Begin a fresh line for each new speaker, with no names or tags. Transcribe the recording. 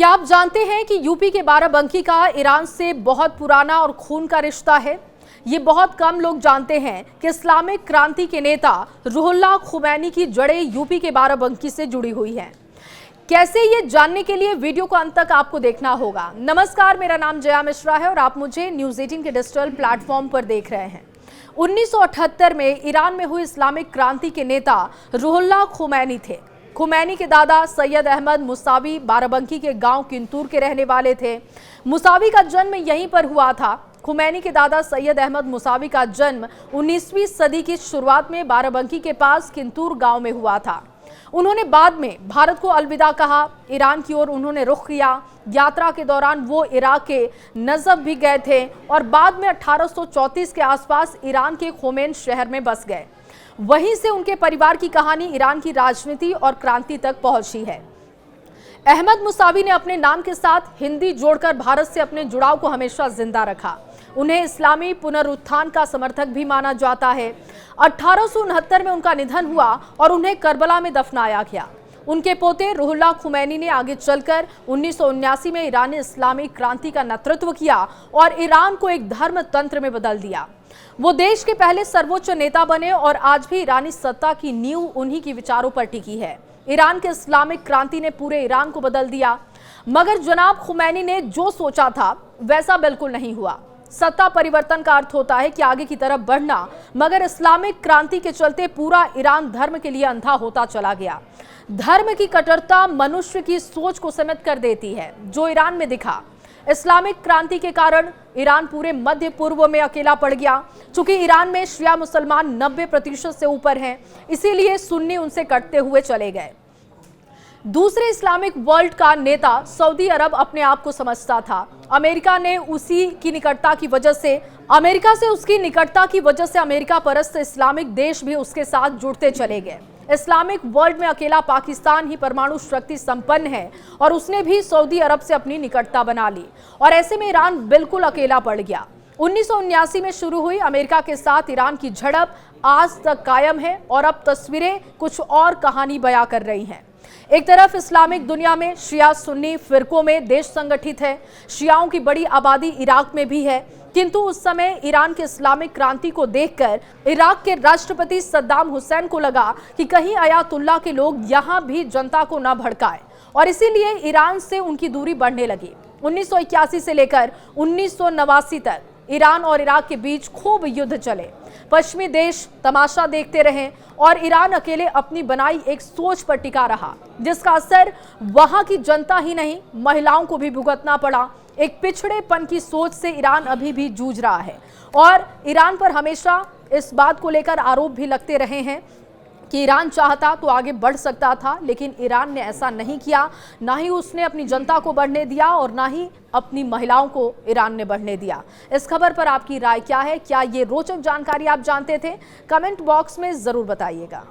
क्या आप जानते हैं कि यूपी के बाराबंकी का ईरान से बहुत पुराना और खून का रिश्ता है। ये बहुत कम लोग जानते हैं कि इस्लामिक क्रांति के नेता रुहुल्लाह खुमैनी की जड़ें यूपी के बाराबंकी से जुड़ी हुई हैं। कैसे ये जानने के लिए वीडियो को अंत तक आपको देखना होगा। नमस्कार, मेरा नाम जया मिश्रा है और आप मुझे न्यूज़ 18 के डिजिटल प्लेटफॉर्म पर देख रहे हैं। 1978 में ईरान में हुई इस्लामिक क्रांति के नेता रुहुल्लाह खुमैनी थे। खुमैनी के दादा सैयद अहमद मुसावी बाराबंकी के गांव किंतूर के रहने वाले थे। मुसावी का जन्म यहीं पर हुआ था। खुमैनी के दादा सैयद अहमद मुसावी का जन्म 19वीं सदी की शुरुआत में बाराबंकी के पास किंतूर गांव में हुआ था। उन्होंने बाद में भारत को अलविदा कहा। ईरान की ओर उन्होंने रुख किया। यात्रा के दौरान वो इराक के नजफ भी गए थे और बाद में 1834 के आसपास ईरान के खोमेन शहर में बस गए। वहीं से उनके परिवार की कहानी ईरान की राजनीति और क्रांति तक पहुंची है। अहमद मुसावी ने अपने नाम के साथ हिंदी जोड़कर भारत से अपने जुड़ाव को हमेशा जिंदा रखा। उन्हें इस्लामी पुनरुत्थान का समर्थक भी माना जाता है। 1869 में उनका निधन हुआ और उन्हें करबला में दफनाया गया। उनके पोते रुहुल्लाह खुमैनी ने आगे चलकर 1979 में ईरानी इस्लामिक क्रांति का नेतृत्व किया और ईरान को एक धर्म तंत्र में बदल दिया। वो देश के पहले सर्वोच्च नेता बने और आज भी ईरानी सत्ता की नींव उन्हीं के विचारों पर टिकी है। ईरान के इस्लामिक क्रांति ने पूरे ईरान को बदल दिया, मगर जनाब खुमैनी ने जो सोचा था वैसा बिल्कुल नहीं हुआ। सत्ता परिवर्तन का अर्थ होता है कि आगे की तरफ बढ़ना, मगर इस्लामिक क्रांति के चलते पूरा ईरान धर्म के लिए अंधा होता चला गया। धर्म की कट्टरता मनुष्य की सोच को सीमित कर देती है, जो ईरान में दिखा। इस्लामिक क्रांति के कारण ईरान पूरे मध्य पूर्व में अकेला पड़ गया। चूंकि ईरान में शिया मुसलमान 90% से ऊपर हैं, इसीलिए सुन्नी उनसे कटते हुए चले गए। दूसरे इस्लामिक वर्ल्ड का नेता सऊदी अरब अपने आप को समझता था। अमेरिका से उसकी निकटता की वजह से अमेरिका परस्त इस्लामिक देश भी उसके साथ जुड़ते चले गए। इस्लामिक वर्ल्ड में अकेला पाकिस्तान ही परमाणु शक्ति संपन्न है और उसने भी सऊदी अरब से अपनी निकटता बना ली और ऐसे में ईरान बिल्कुल अकेला पड़ गया। 1979 में शुरू हुई अमेरिका के साथ ईरान की झड़प आज तक कायम है और अब तस्वीरें कुछ और कहानी बयां कर रही हैं। एक तरफ इस्लामिक दुनिया में शिया सुन्नी फिरकों में देश संगठित है। शियाओं की बड़ी आबादी इराक में भी है, किंतु उस समय ईरान के इस्लामिक क्रांति को देखकर इराक के राष्ट्रपति सद्दाम हुसैन को लगा कि कहीं अयातुल्लाह के लोग यहां भी जनता को न भड़काए और इसीलिए ईरान से उनकी दूरी बढ़ने लगी। 1981 से लेकर 1989 तक ईरान और इराक के बीच खूब युद्ध चले। पश्चिमी देश तमाशा देखते रहे और ईरान अकेले अपनी बनाई एक सोच पर टिका रहा, जिसका असर वहां की जनता ही नहीं, महिलाओं को भी भुगतना पड़ा। एक पिछड़ेपन की सोच से ईरान अभी भी जूझ रहा है और ईरान पर हमेशा इस बात को लेकर आरोप भी लगते रहे हैं कि ईरान चाहता तो आगे बढ़ सकता था, लेकिन ईरान ने ऐसा नहीं किया। ना ही उसने अपनी जनता को बढ़ने दिया और ना ही अपनी महिलाओं को ईरान ने बढ़ने दिया। इस खबर पर आपकी राय क्या है? क्या ये रोचक जानकारी आप जानते थे? कमेंट बॉक्स में जरूर बताइएगा।